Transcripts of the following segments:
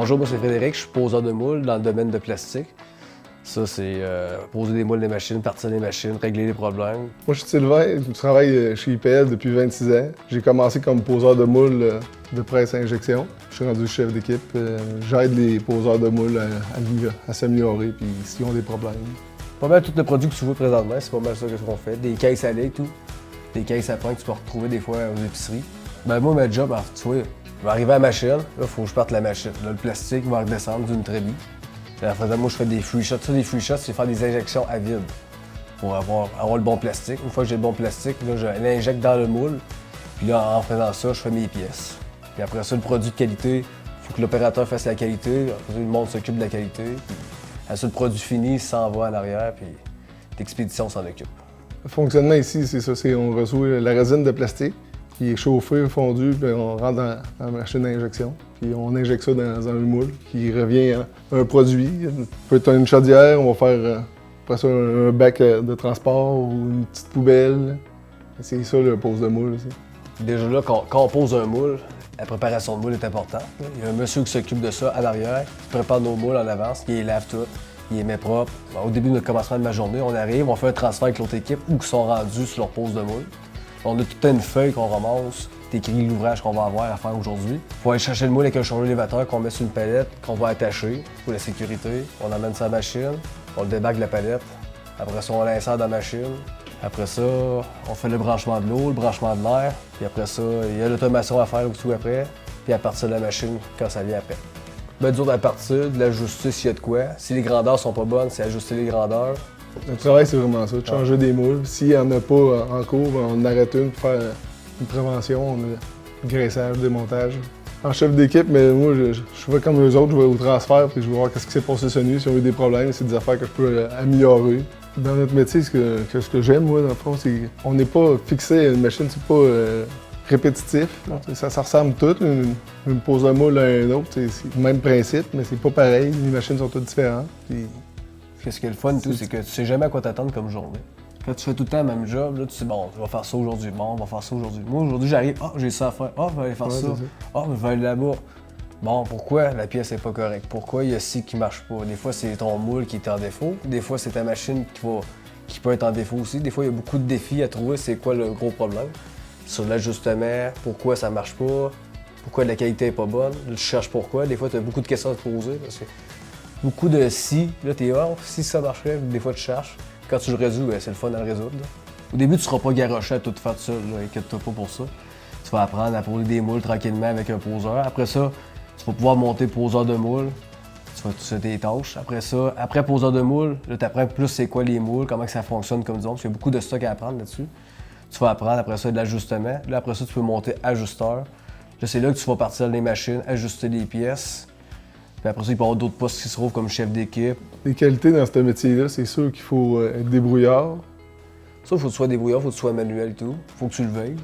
Bonjour, moi c'est Frédéric, je suis poseur de moules dans le domaine de plastique. Ça, c'est poser des moules des machines, partir des machines, régler les problèmes. Moi, je suis Sylvain, je travaille chez IPL depuis 26 ans. J'ai commencé comme poseur de moules de presse à injection. Je suis rendu chef d'équipe. J'aide les poseurs de moules à s'améliorer puis s'ils ont des problèmes. Pas mal tous les produits que tu vois présentement, c'est pas mal ça qu'on fait. Des caisses à lait et tout. Des caisses à pain que tu peux retrouver des fois aux épiceries. Ben moi, ma job, tu vois, je vais arriver à la machine, là, il faut que je parte la machine. Là, le plastique va redescendre d'une trémie. Après, moi, je fais des free shots. Ça, des free shots, c'est faire des injections à vide pour avoir le bon plastique. Une fois que j'ai le bon plastique, là, je l'injecte dans le moule. Puis là, en faisant ça, je fais mes pièces. Puis après ça, le produit de qualité, il faut que l'opérateur fasse la qualité. Après ça, le monde s'occupe de la qualité. Puis après ça, le produit fini, il s'en va en arrière, puis l'expédition s'en occupe. Le fonctionnement ici, c'est ça, on reçoit la résine de plastique qui est chauffée, fondue, puis on rentre dans la machine d'injection. Puis on injecte ça dans un moule qui revient à un produit. Peut être une chaudière, on va faire après ça un bac de transport ou une petite poubelle. C'est ça le pose de moule aussi. Déjà là, quand on pose un moule, la préparation de moule est importante. Il y a un monsieur qui s'occupe de ça à l'arrière, qui prépare nos moules en avance, qui les lave tout, qui les met propres. Au début de notre commencement de ma journée, on arrive, on fait un transfert avec l'autre équipe où ils sont rendus sur leur pose de moule. On a toute une feuille qu'on ramasse, t'écris l'ouvrage qu'on va avoir à faire aujourd'hui. Il faut aller chercher le moule avec un chargeur élévateur qu'on met sur une palette, qu'on va attacher pour la sécurité. On amène ça à la machine, on le déballe de la palette. Après ça, on l'insère dans la machine. Après ça, on fait le branchement de l'eau, le branchement de l'air. Puis après ça, il y a l'automation à faire tout après. Puis à partir de la machine, quand ça vient après. Ben, dur à partir, de l'ajuster s'il y a de quoi. Si les grandeurs sont pas bonnes, c'est ajuster les grandeurs. Notre travail, c'est vraiment ça, de changer des moules. S'il n'y en a pas en cours, on en arrête une pour faire une prévention, graissage, démontage. En chef d'équipe, mais moi, je fais comme eux autres, je vais au transfert puis je vais voir qu'est-ce qui s'est passé cette nuit, si on a eu des problèmes, c'est des affaires que je peux améliorer. Dans notre métier, ce que j'aime, moi, dans le fond, c'est qu'on n'est pas fixé à une machine, c'est pas répétitif. Ça ressemble tout, une pose de moule à une autre, c'est le même principe, mais c'est pas pareil, les machines sont toutes différentes. Puis ce qui est le fun, tout, c'est que tu sais jamais à quoi t'attendre comme journée. Quand tu fais tout le temps le même job, là, tu sais, bon, je vais faire ça aujourd'hui, bon, on va faire ça aujourd'hui. Moi, aujourd'hui, j'arrive, j'ai ça à faire, je vais aller faire ça, je vais aller là-bas. Bon, pourquoi la pièce n'est pas correcte? Pourquoi il y a ci qui marche pas? Des fois, c'est ton moule qui est en défaut. Des fois, c'est ta machine qui peut être en défaut aussi. Des fois, il y a beaucoup de défis à trouver. C'est quoi le gros problème? Sur l'ajustement, pourquoi ça marche pas? Pourquoi la qualité est pas bonne? Tu cherches pourquoi. Des fois, tu as beaucoup de questions à te poser. Parce que beaucoup de si, là, t'es si ça marcherait, des fois, tu cherches. Quand tu le résous, c'est le fun à le résoudre. Là. Au début, tu seras pas garoché à tout faire tout seul. Inquiète-toi pas pour ça. Tu vas apprendre à poser des moules tranquillement avec un poseur. Après ça, tu vas pouvoir monter poseur de moule, tu vas faire tes tâches. Après ça, après poseur de moule, là, tu apprends plus c'est quoi les moules, comment que ça fonctionne comme disons, parce qu'il y a beaucoup de stock à apprendre là-dessus. Tu vas apprendre après ça de l'ajustement. Là, après ça, tu peux monter ajusteur. Là, c'est là que tu vas partir les machines, ajuster les pièces. Puis après ça, il peut y avoir d'autres postes qui se trouvent comme chef d'équipe. Les qualités dans ce métier-là, c'est sûr qu'il faut être débrouillard. Ça, il faut que tu sois débrouillard, il faut que tu sois manuel et tout. Il faut que tu le veuilles.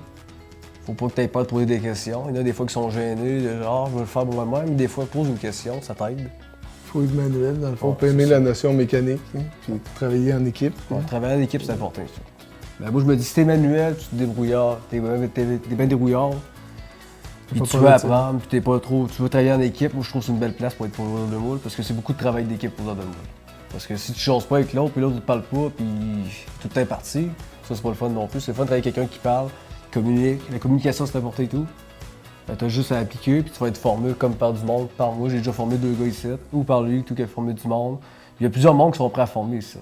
Faut pas que tu aies peur de poser des questions. Il y en a des fois qui sont gênés, genre, je veux le faire pour moi-même, mais des fois, pose une question, ça t'aide. Il faut être manuel, dans le fond, pour aimer la notion mécanique, puis travailler en équipe. Ouais, travailler en équipe, c'est important, ça. Ben, moi, je me dis, si t'es manuel, tu te débrouillards, t'es bien débrouillard, puis tu veux apprendre, puis tu veux travailler en équipe, moi, je trouve que c'est une belle place pour être poseur de moule, parce que c'est beaucoup de travail d'équipe poseur de moule. Parce que si tu choses pas avec l'autre, puis l'autre ne te parle pas, puis tout est parti, ça, c'est pas le fun non plus. C'est le fun de travailler avec quelqu'un qui parle, communique. La communication, c'est important et tout. Ben, t'as juste à appliquer, puis tu vas être formé comme par du monde. Par moi, j'ai déjà formé 2 gars ici, ou par lui, tout qui a formé du monde. Il y a plusieurs mondes qui sont prêts à former ici.